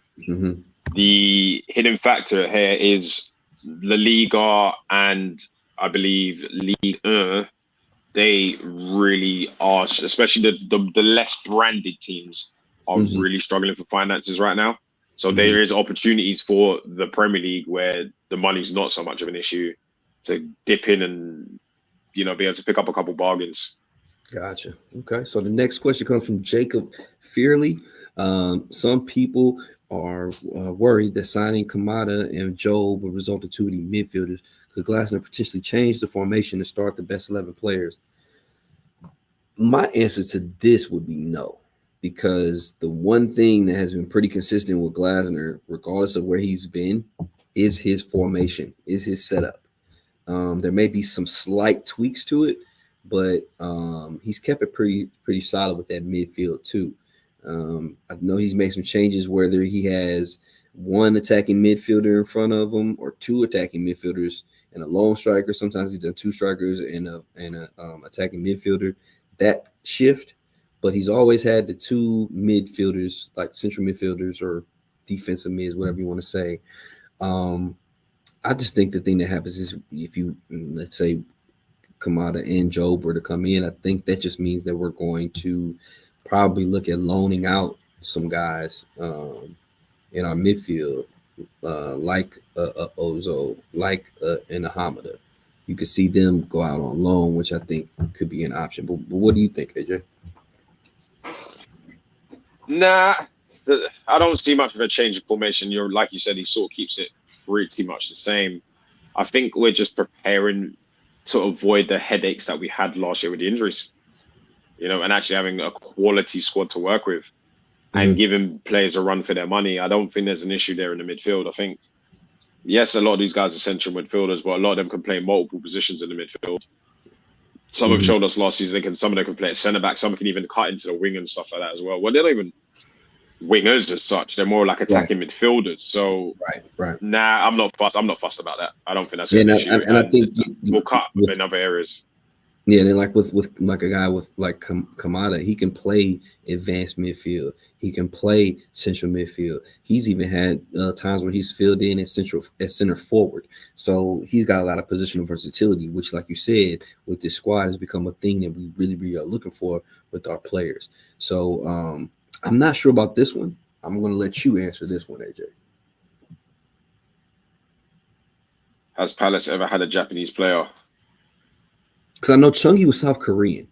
the hidden factor here is La Liga and I believe Ligue 1. They really are, especially the less branded teams, are really struggling for finances right now. So there is opportunities for the Premier League where the money's not so much of an issue to dip in and, be able to pick up a couple bargains. Gotcha. Okay. So the next question comes from Jacob Fearley. Some people are worried that signing Kamada and Job will result in too many midfielders. Could Glasner potentially change the formation and start the best 11 players? My answer to this would be no. because the one thing that has been pretty consistent with Glasner, regardless of where he's been, is his formation, is his setup. There may be some slight tweaks to it, but he's kept it pretty solid with that midfield too. I know he's made some changes, whether he has one attacking midfielder in front of him or two attacking midfielders and a lone striker. Sometimes he's done two strikers and a attacking midfielder. That shift, but he's always had the two midfielders, like central midfielders or defensive mids, whatever you want to say. I just think the thing that happens is if you, let's say, Kamada and Job were to come in, I think that just means that we're going to probably look at loaning out some guys in our midfield, like Ozo, like in Hamada. You could see them go out on loan, which I think could be an option. But what do you think, AJ? Nah, I don't see much of a change of formation. You're like you said, he sort of keeps it pretty much the same. I think we're just preparing to avoid the headaches that we had last year with the injuries, and actually having a quality squad to work with and giving players a run for their money. I don't think there's an issue there in the midfield. I think, yes, a lot of these guys are central midfielders, but a lot of them can play multiple positions in the midfield. Some have showed us last season some of them can play at centre back, some can even cut into the wing and stuff like that as well. Well, they're not even wingers as such, they're more like attacking midfielders. So right. Nah, I'm not fussed about that. I don't think that's an issue. And I think we'll cut in other areas. Yeah, and then like with like a guy with like Kamada, he can play advanced midfield. He can play central midfield. He's even had times where he's filled in at center forward. So he's got a lot of positional versatility, which, like you said, with this squad has become a thing that we really are looking for with our players. So I'm not sure about this one. I'm going to let you answer this one, AJ. Has Palace ever had a Japanese player? Because I know Chungi was South Korean.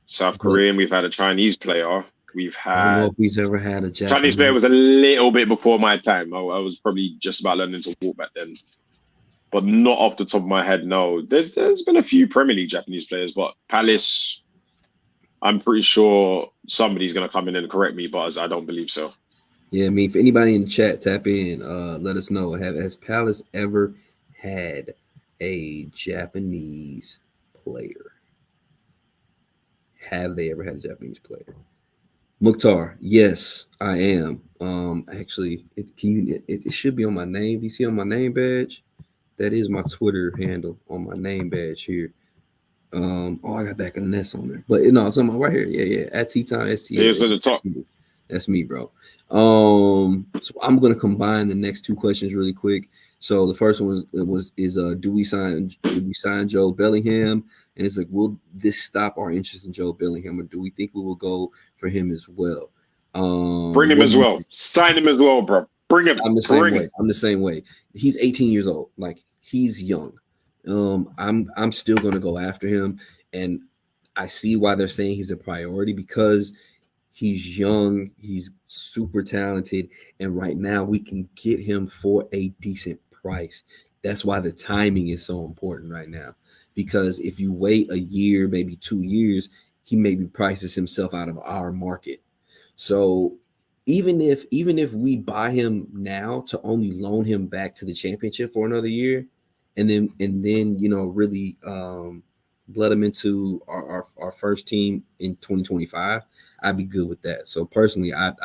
South Korean, we've had a Chinese player. We've had. I don't know if he's ever had a Japanese. Chinese player was a little bit before my time. I was probably just about learning to walk back then. But not off the top of my head, no. There's been a few Premier League Japanese players, but Palace, I'm pretty sure somebody's going to come in and correct me, but I don't believe so. Yeah, I mean, if anybody in the chat, tap in, let us know. Has Palace ever had a Japanese player? Have they ever had a Japanese player? Mukhtar, yes, I am. Actually, it should be on my name. Do you see on my name badge? That is my Twitter handle on my name badge here. I got back in the nest on there, but no, it's on my right here. Yeah, at T-Time STA. It's at the top. That's me, bro. So I'm gonna combine the next two questions really quick. So the first one is do we sign Joe Bellingham? And it's like, will this stop our interest in Joe Bellingham, or do we think we will go for him as well? Bring him as well. Sign him as well, bro. Bring him. I'm the same way. He's 18 years old. Like, he's young. I'm still gonna go after him, and I see why they're saying he's a priority, because he's young, he's super talented, and right now we can get him for a decent price. That's why the timing is so important right now, because if you wait a year, maybe 2 years, he maybe prices himself out of our market. So even if we buy him now to only loan him back to the championship for another year, and then really blood him into our first team in 2025, I'd be good with that. So personally, I'd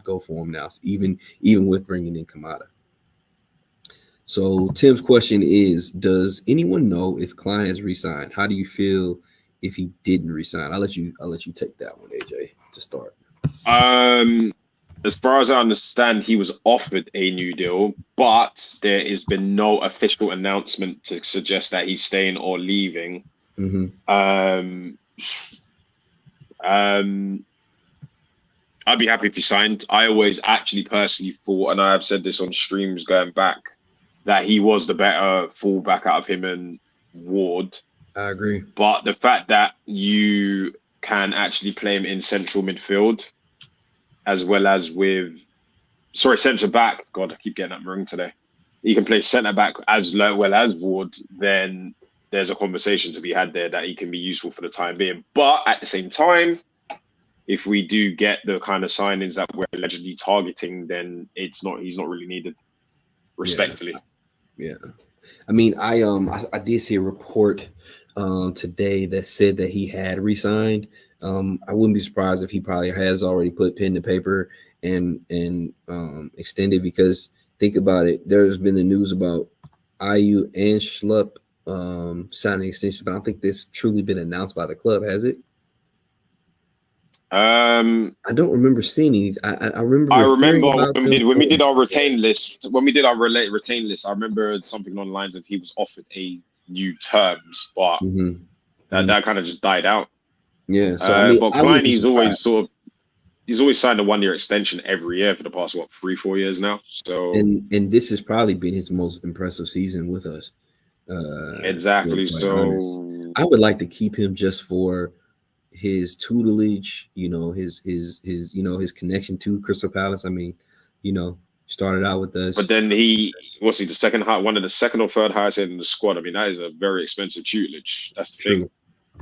go for him now, even with bringing in Kamada. So Tim's question is, does anyone know if Klein has re-signed? How do you feel if he didn't re-sign? I'll let you take that one, AJ, to start. As far as I understand, he was offered a new deal, but there has been no official announcement to suggest that he's staying or leaving. I'd be happy if he signed. I always actually personally thought, and I have said this on streams going back, that he was the better fallback out of him and Ward. I agree. But the fact that you can actually play him in central midfield, as well as centre back. God, I keep getting that wrong today. You can play centre back as well as Ward, then there's a conversation to be had there that he can be useful for the time being. But at the same time, if we do get the kind of signings that we're allegedly targeting, then he's not really needed, respectfully. Yeah. I mean, I did see a report today that said that he had resigned. I wouldn't be surprised if he probably has already put pen to paper and extended, because think about it. There's been the news about IU and Schlupp signing extensions, but I don't think this truly been announced by the club, has it? I don't remember seeing any. I I remember hearing remember about them. when we did our retain list, I remember something along the lines of he was offered a new terms, but that kind of just died out. Yeah, so I mean, but I would be Kleiny's always surprised. he's always signed a 1-year extension every year for the past 3-4 years now. So And this has probably been his most impressive season with us. exactly. Being quite honest, So I would like to keep him just for his tutelage, his his connection to Crystal Palace. I mean, started out with but us. then was he the one of the second or third highest in the squad? I mean, that is a very expensive tutelage. That's the thing. True,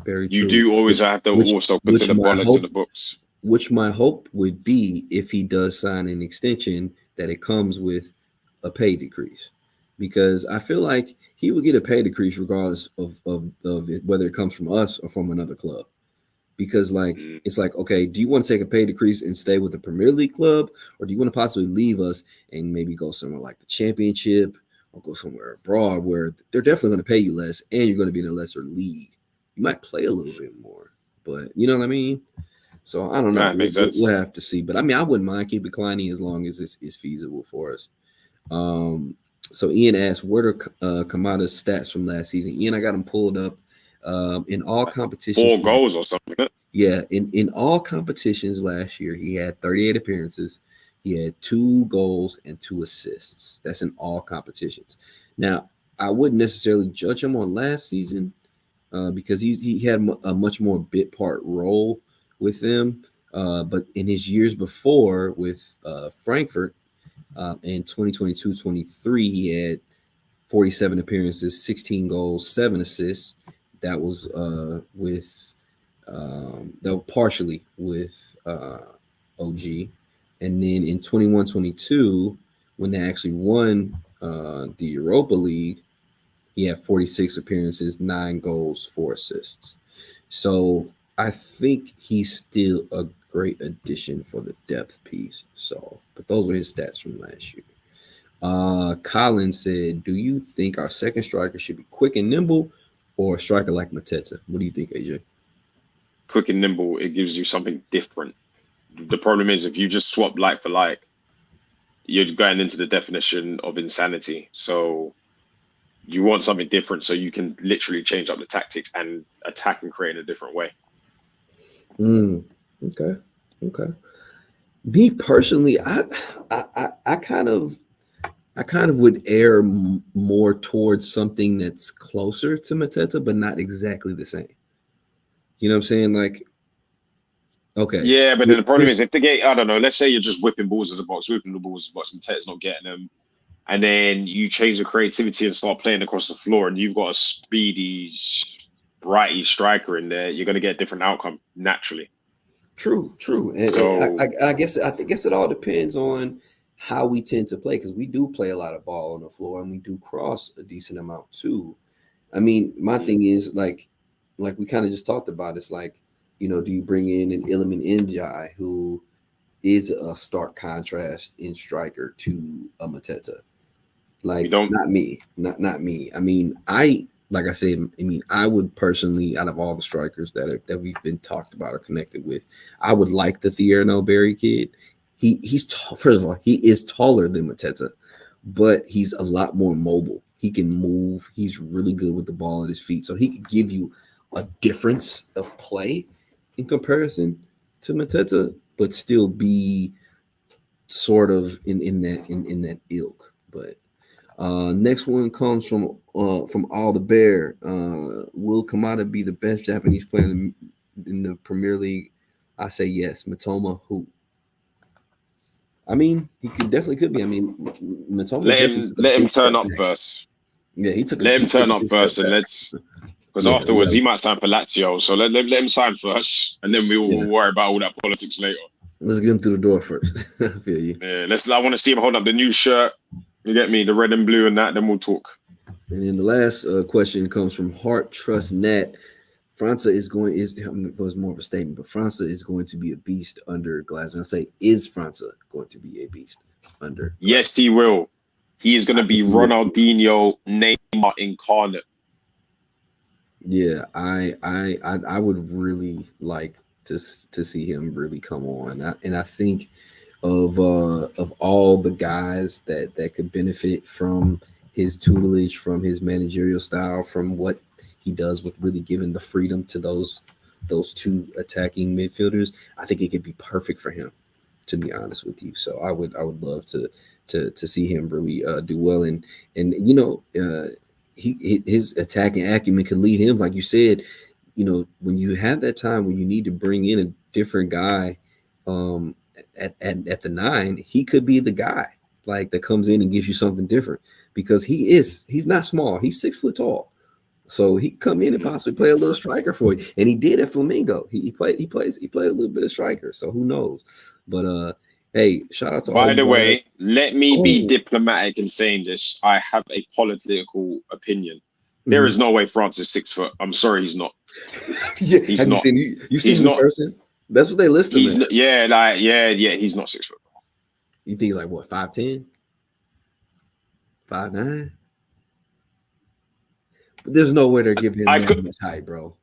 very You true. do always have to also Which consider my politics in hope the books. which my hope would be, if he does sign an extension, that it comes with a pay decrease, because I feel like he would get a pay decrease regardless of whether it comes from us or from another club. Because it's like, okay, do you want to take a pay decrease and stay with the Premier League club, or do you want to possibly leave us and maybe go somewhere like the Championship or go somewhere abroad where they're definitely going to pay you less and you're going to be in a lesser league? You might play a little bit more, but you know what I mean? So I don't know. That makes sense. We'll have to see. But I mean, I wouldn't mind keeping Kleiny as long as it's feasible for us. So Ian asked, "What are Kamada's stats from last season?" Ian, I got him pulled up. In all competitions, 4 goals or something. yeah, in all competitions last year, he had 38 appearances. He had 2 goals and 2 assists. That's in all competitions. Now, I wouldn't necessarily judge him on last season because he had a much more bit part role with them. But in his years before with Frankfurt in 2022-23, he had 47 appearances, 16 goals, 7 assists. That was partially with OG. And then in 21-22, when they actually won the Europa League, he had 46 appearances, 9 goals, 4 assists. So I think he's still a great addition for the depth piece. So, but those were his stats from last year. Colin said, "Do you think our second striker should be quick and nimble, or a striker like Mateta?" What do you think, AJ? Quick and nimble, it gives you something different. The problem is, if you just swap like for like, you're going into the definition of insanity. So you want something different so you can literally change up the tactics and attack and create in a different way. Okay. Me personally, I kind of would err more towards something that's closer to Mateta, but not exactly the same. You know what I'm saying? Like, okay. Yeah, but then the problem is, if they get, I don't know, let's say you're just whipping balls at the box, Mateta's not getting them, and then you change the creativity and start playing across the floor, and you've got a speedy, brighty striker in there, you're going to get a different outcome naturally. True. And So, I guess it all depends on how we tend to play, because we do play a lot of ball on the floor and we do cross a decent amount too. I mean, my thing is like we kind of just talked about. It's like, do you bring in an Iliman Ndiaye, who is a stark contrast in striker to a Mateta? Like, not me. I mean, like I said, I would personally, out of all the strikers that we've been talked about or connected with, I would like the Thierno Berry kid. He's tall. First of all, he is taller than Mateta, but he's a lot more mobile. He can move. He's really good with the ball at his feet, so he could give you a difference of play in comparison to Mateta, but still be sort of in that ilk. But next one comes from All the Bear. Will Kamada be the best Japanese player in the Premier League? I say yes. Matoma, who? I mean, he definitely be. I mean, Matoma let him turn up first. Yeah, he took. Let him turn up first, and let's Because Yeah, we afterwards he might sign for Lazio. So let him sign first, and then we'll worry about all that politics later. let's get him through the door first. I feel you. Yeah, I want to see him hold up the new shirt. You get me, the red and blue and that. Then we'll talk. And then the last question comes from Heart Trust Net. França was more of a statement, but França is going to be a beast under Glasgow. I say, is França going to be a beast under Glasgow? Yes, he will. He is going to be Ronaldinho, Neymar incarnate. Yeah, I would really like to see him really come on, and I think of all the guys that could benefit from his tutelage, from his managerial style, from what he does with really giving the freedom to those two attacking midfielders. I think it could be perfect for him, to be honest with you. So I would love to see him really do well, and you know, his attacking acumen can lead him, like you said. You know, when you have that time when you need to bring in a different guy at the 9, he could be the guy like that comes in and gives you something different, because he's not small. He's 6 foot tall. So he come in and possibly play a little striker for you. And he did at Flamingo. He played a little bit of striker. So who knows? But hey, shout out to all. By the way, let me be diplomatic in saying this. I have a political opinion. There is no way France is 6 foot. I'm sorry, he's not. Yeah, he's not. You've seen him in person? That's what they list him at. He's not 6 foot. You think he's like what, 5'10"? 5'9"? But there's no way they're giving him that much height, bro.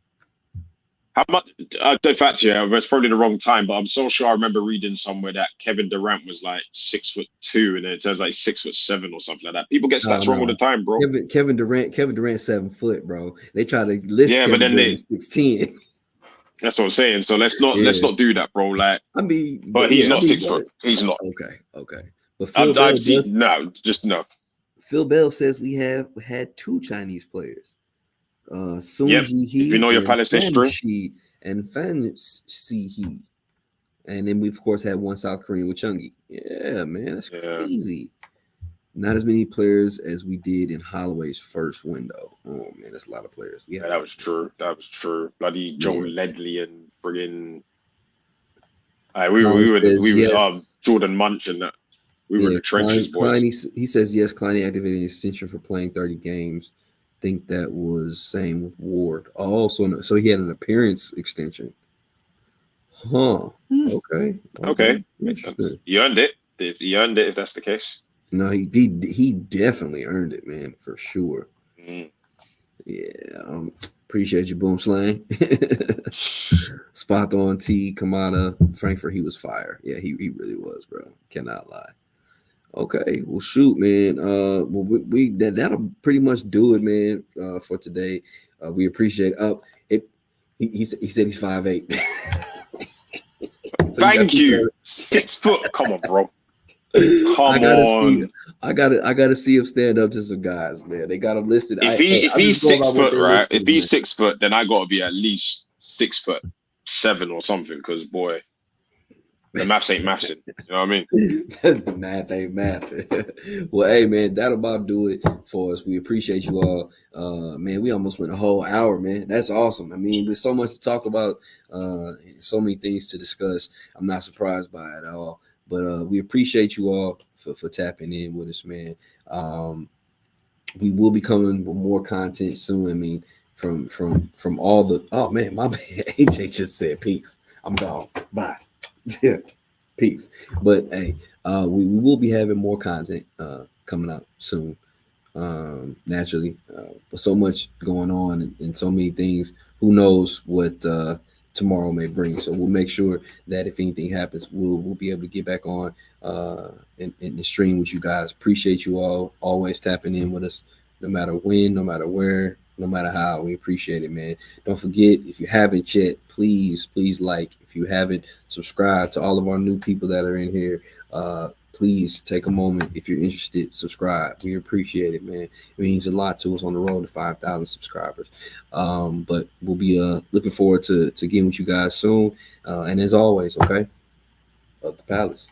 How much? In fact, yeah, it's probably the wrong time, but I'm so sure I remember reading somewhere that Kevin Durant was like 6'2", and then it says like 6'7" or something like that. People get stats wrong all the time, bro. Kevin Durant 7 foot, bro. They try to list Kevin Durant as 6'10". That's what I'm saying. So let's not do that, bro. Like, I mean, but he's not 6 foot. He's not. Okay. But Phil Phil Bell says we have had 2 Chinese players. Sun Ji Hee, if you know your Palace history, and Fan Si Hee, and then we of course had 1 South Korean with Chungi. Yeah, man, that's crazy. Not as many players as we did in Holloway's first window. Oh man, that's a lot of players. Yeah, that was true. Bloody Joe Ledley and friggin' we were Jordan Munch and that. We were in the trenches, boys. He says yes. Klein activated an extension for playing 30 games. Think that was same with Ward. Oh, so he had an appearance extension. Huh. Okay. Interesting. You earned it. If that's the case. No, he definitely earned it, man, for sure. Yeah. Appreciate you, Boom Slang. Spot on T, Kamada, Frankfurt, he was fire. Yeah, he really was, bro. Cannot lie. Okay, well, shoot, man. That'll pretty much do it, man. For today, we appreciate it. He said he's 5'8". So thank you. 6 foot. Come on, bro. I gotta see him stand up to some guys, man. They got him listed. If he's 6 foot, right? If he's 6 foot, then I gotta be at least 6'7" or something. Because boy, the maths ain't mathsing. You know what I mean? The math ain't math. Well, hey, man, that'll about do it for us. We appreciate you all. Man, we almost went a whole hour, man. That's awesome. I mean, there's so much to talk about, so many things to discuss. I'm not surprised by it at all. But we appreciate you all for tapping in with us, man. We will be coming with more content soon. I mean, from all the man, my man, AJ just said peace. I'm gone. Bye. Peace. But hey, we will be having more content coming out soon. Naturally, but so much going on and so many things. Who knows what tomorrow may bring? So we'll make sure that if anything happens, we'll be able to get back on and stream with you guys. Appreciate you all always tapping in with us, no matter when, no matter where, no matter how. We appreciate it, man. Don't forget, if you haven't yet, please like. If you haven't subscribed, to all of our new people that are in here, please take a moment. If you're interested, subscribe. We appreciate it, man. It means a lot to us on the road to 5,000 subscribers. But we'll be looking forward to getting with you guys soon. And as always, okay, up the Palace.